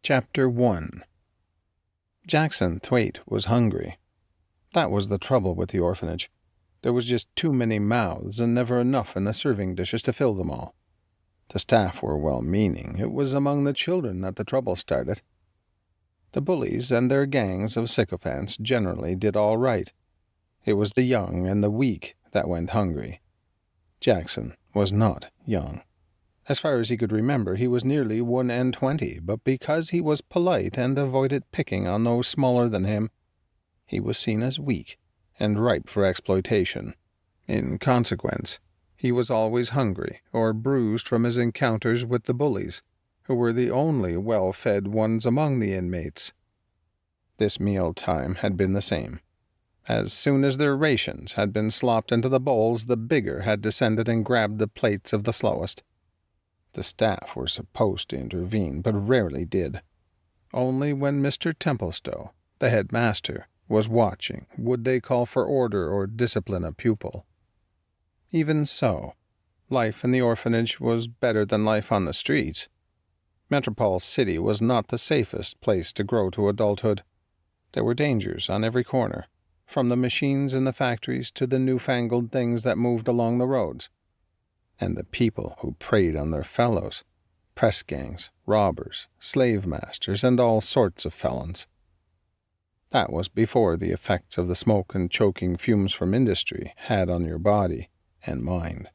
Chapter 1. Jackson Thwaite was hungry. That was the trouble with the orphanage. There was just too many mouths and never enough in the serving dishes to fill them all. The staff were well-meaning. It was among the children that the trouble started. The bullies and their gangs of sycophants generally did all right. It was the young and the weak that went hungry. Jackson was not young. As far as he could remember, he was nearly 21, but because he was polite and avoided picking on those smaller than him, he was seen as weak and ripe for exploitation. In consequence, he was always hungry or bruised from his encounters with the bullies, who were the only well-fed ones among the inmates. This meal time had been the same. As soon as their rations had been slopped into the bowls, the bigger had descended and grabbed the plates of the slowest. The staff were supposed to intervene, but rarely did. Only when Mr. Templestowe, the headmaster, was watching would they call for order or discipline a pupil. Even so, life in the orphanage was better than life on the streets. Metropole City was not the safest place to grow to adulthood. There were dangers on every corner, from the machines in the factories to the newfangled things that moved along the roads. And the people who preyed on their fellows, press gangs, robbers, slave masters, and all sorts of felons. That was before the effects of the smoke and choking fumes from industry had on your body and mind.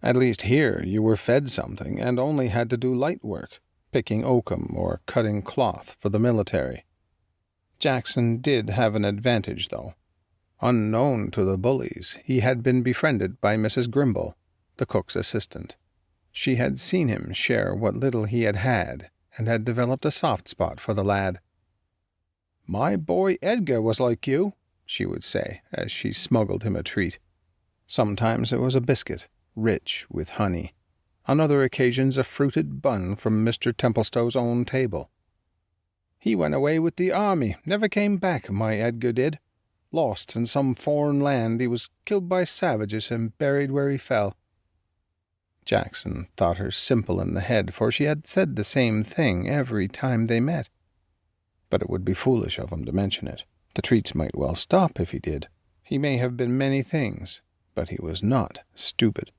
At least here you were fed something and only had to do light work, picking oakum or cutting cloth for the military. Jackson did have an advantage, though. Unknown to the bullies, he had been befriended by Mrs. Grimble, the cook's assistant. She had seen him share what little he had and had developed a soft spot for the lad. "My boy Edgar was like you," she would say, as she smuggled him a treat. Sometimes it was a biscuit, rich with honey. On other occasions a fruited bun from Mr. Templestowe's own table. "He went away with the army, never came back, my Edgar did. Lost in some foreign land, he was killed by savages and buried where he fell." Jackson thought her simple in the head, for she had said the same thing every time they met. But it would be foolish of him to mention it. The treats might well stop if he did. He may have been many things, but he was not stupid.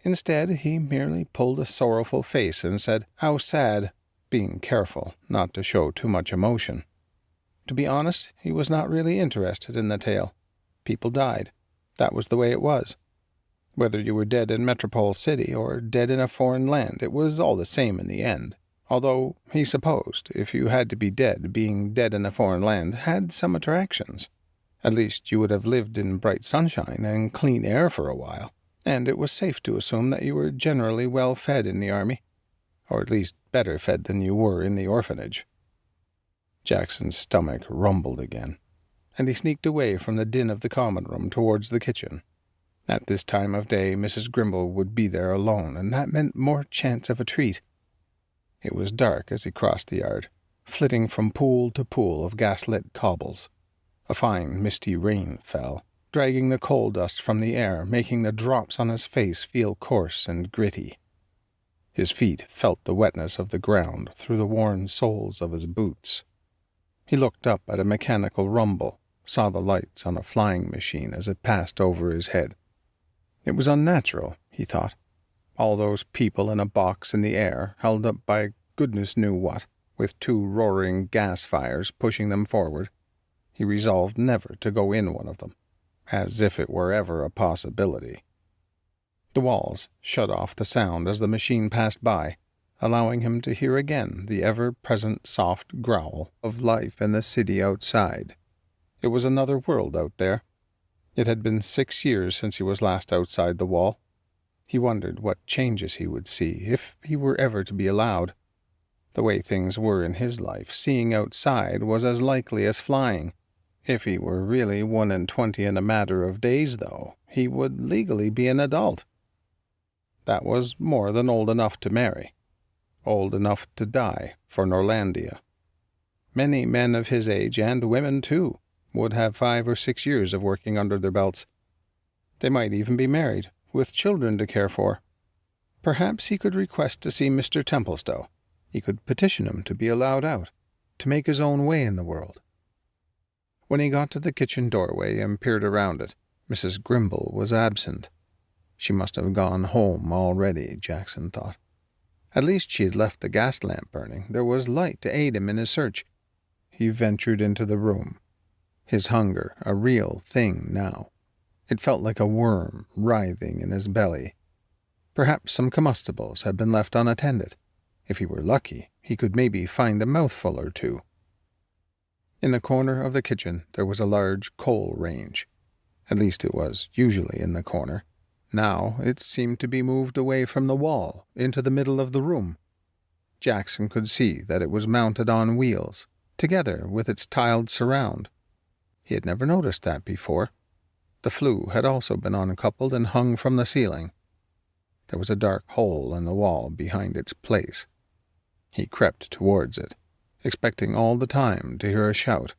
Instead, he merely pulled a sorrowful face and said, "How sad," being careful not to show too much emotion. To be honest, he was not really interested in the tale. People died. That was the way it was. Whether you were dead in Metropole City or dead in a foreign land, it was all the same in the end. Although, he supposed, if you had to be dead, being dead in a foreign land had some attractions. At least you would have lived in bright sunshine and clean air for a while, and it was safe to assume that you were generally well fed in the army, or at least better fed than you were in the orphanage. Jackson's stomach rumbled again, and he sneaked away from the din of the common room towards the kitchen. At this time of day, Mrs. Grimble would be there alone, and that meant more chance of a treat. It was dark as he crossed the yard, flitting from pool to pool of gas-lit cobbles. A fine, misty rain fell, dragging the coal dust from the air, making the drops on his face feel coarse and gritty. His feet felt the wetness of the ground through the worn soles of his boots. He looked up at a mechanical rumble, saw the lights on a flying machine as it passed over his head. It was unnatural, he thought. All those people in a box in the air, held up by goodness knew what, with two roaring gas fires pushing them forward. He resolved never to go in one of them, as if it were ever a possibility. The walls shut off the sound as the machine passed by, allowing him to hear again the ever-present soft growl of life in the city outside. It was another world out there. It had been 6 years since he was last outside the wall. He wondered what changes he would see, if he were ever to be allowed. The way things were in his life, seeing outside was as likely as flying. If he were really 21 in a matter of days, though, he would legally be an adult. That was more than old enough to marry. Old enough to die for Norlandia. Many men of his age, and women too, would have 5 or 6 years of working under their belts. They might even be married, with children to care for. Perhaps he could request to see Mr. Templestowe, He could petition him to be allowed out, to make his own way in the world. When he got to the kitchen doorway and peered around it, Mrs. Grimble was absent. She must have gone home already, Jackson thought. At least she had left the gas lamp burning. There was light to aid him in his search. He ventured into the room. His hunger, a real thing now. It felt like a worm writhing in his belly. Perhaps some combustibles had been left unattended. If he were lucky, he could maybe find a mouthful or two. In the corner of the kitchen there was a large coal range. At least it was usually in the corner. Now it seemed to be moved away from the wall into the middle of the room. Jackson could see that it was mounted on wheels, together with its tiled surround. He had never noticed that before. The flue had also been uncoupled and hung from the ceiling. There was a dark hole in the wall behind its place. He crept towards it, expecting all the time to hear a shout.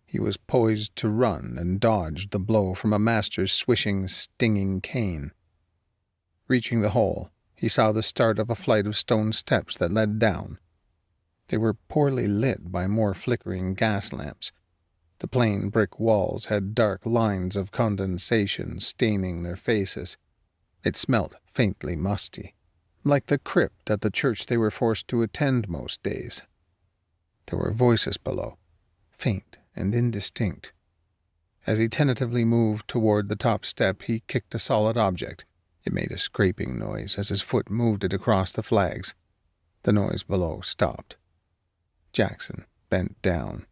He was poised to run and dodged the blow from a master's swishing, stinging cane. Reaching the hole, he saw the start of a flight of stone steps that led down. They were poorly lit by more flickering gas lamps. The plain brick walls had dark lines of condensation staining their faces. It smelt faintly musty, like the crypt at the church they were forced to attend most days. There were voices below, faint and indistinct. As he tentatively moved toward the top step, he kicked a solid object. It made a scraping noise as his foot moved it across the flags. The noise below stopped. Jackson bent down.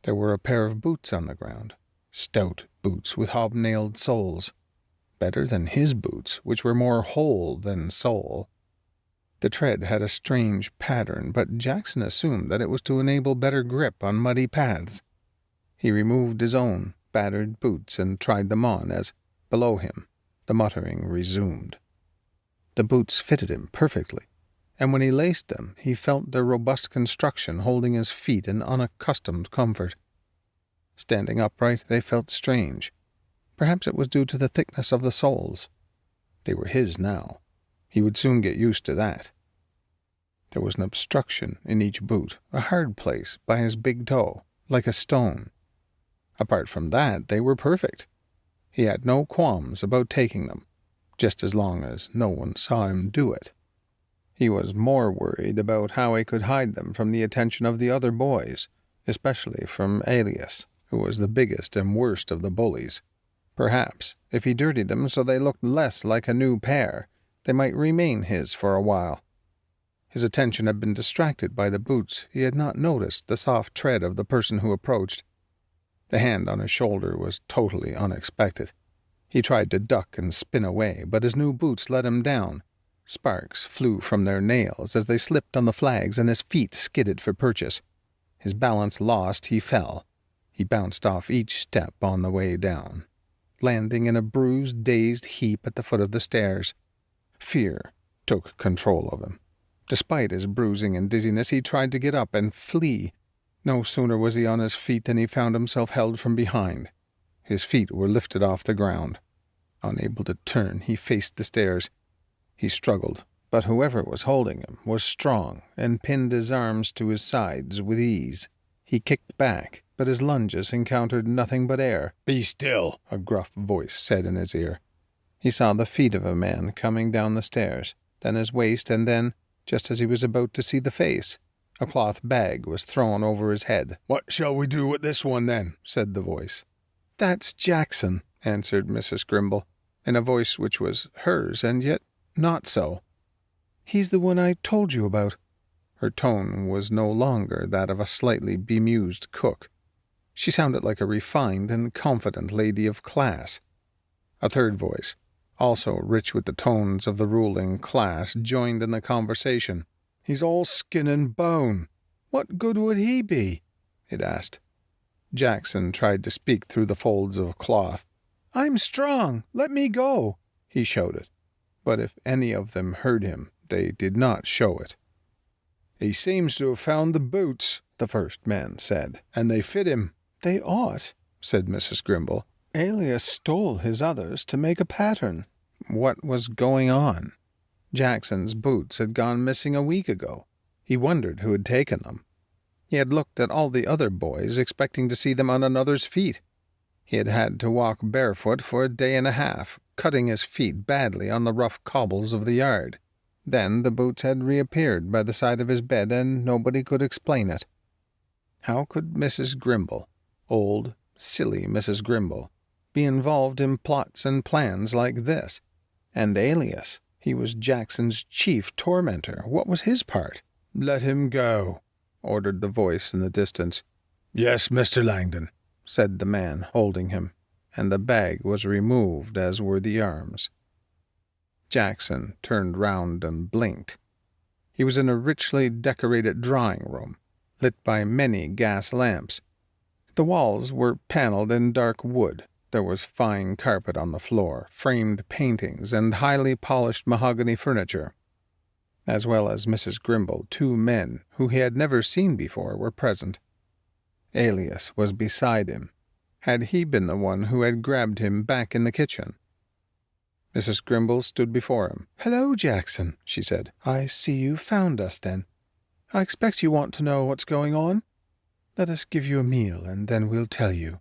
There were a pair of boots on the ground, stout boots with hobnailed soles. Better than his boots, which were more hole than sole. The tread had a strange pattern, but Jackson assumed that it was to enable better grip on muddy paths. He removed his own battered boots and tried them on as, below him, the muttering resumed. The boots fitted him perfectly, and when he laced them, he felt their robust construction holding his feet in unaccustomed comfort. Standing upright, they felt strange. Perhaps it was due to the thickness of the soles. They were his now. He would soon get used to that. There was an obstruction in each boot, a hard place by his big toe, like a stone. Apart from that, they were perfect. He had no qualms about taking them, just as long as no one saw him do it. He was more worried about how he could hide them from the attention of the other boys, especially from Alias, who was the biggest and worst of the bullies. Perhaps, if he dirtied them so they looked less like a new pair, they might remain his for a while. His attention had been distracted by the boots. He had not noticed the soft tread of the person who approached. The hand on his shoulder was totally unexpected. He tried to duck and spin away, but his new boots let him down. Sparks flew from their nails as they slipped on the flags, and his feet skidded for purchase. His balance lost, he fell. He bounced off each step on the way down, landing in a bruised, dazed heap at the foot of the stairs. Fear took control of him. Despite his bruising and dizziness, he tried to get up and flee. No sooner was he on his feet than he found himself held from behind. His feet were lifted off the ground. Unable to turn, he faced the stairs. He struggled, but whoever was holding him was strong and pinned his arms to his sides with ease. He kicked back, but his lunges encountered nothing but air. "Be still," a gruff voice said in his ear. He saw the feet of a man coming down the stairs, then his waist, and then, just as he was about to see the face, a cloth bag was thrown over his head. "What shall we do with this one, then?" said the voice. "That's Jackson," answered Mrs. Grimble, in a voice which was hers and yet not so. "He's the one I told you about." Her tone was no longer that of a slightly bemused cook. She sounded like a refined and confident lady of class. A third voice, also rich with the tones of the ruling class, joined in the conversation. "He's all skin and bone. What good would he be?" it asked. Jackson tried to speak through the folds of cloth. "I'm strong. Let me go," he shouted. But if any of them heard him, they did not show it. "He seems to have found the boots," the first man said, "and they fit him." "They ought," said Mrs. Grimble. "Alias stole his others to make a pattern." What was going on? Jackson's boots had gone missing a week ago. He wondered who had taken them. He had looked at all the other boys, expecting to see them on another's feet. He had had to walk barefoot for a day and a half, cutting his feet badly on the rough cobbles of the yard. Then the boots had reappeared by the side of his bed, and nobody could explain it. How could Mrs. Grimble, old, silly Mrs. Grimble, be involved in plots and plans like this? And Alias, he was Jackson's chief tormentor. What was his part? "Let him go," ordered the voice in the distance. "Yes, Mr. Langdon," said the man holding him, and the bag was removed, as were the arms. Jackson turned round and blinked. He was in a richly decorated drawing room, lit by many gas lamps. The walls were paneled in dark wood. There was fine carpet on the floor, framed paintings, and highly polished mahogany furniture. As well as Mrs. Grimble, two men, who he had never seen before, were present. Alias was beside him. Had he been the one who had grabbed him back in the kitchen? Mrs. Grimble stood before him. "Hello, Jackson," she said. "I see you found us, then. I expect you want to know what's going on. Let us give you a meal, and then we'll tell you."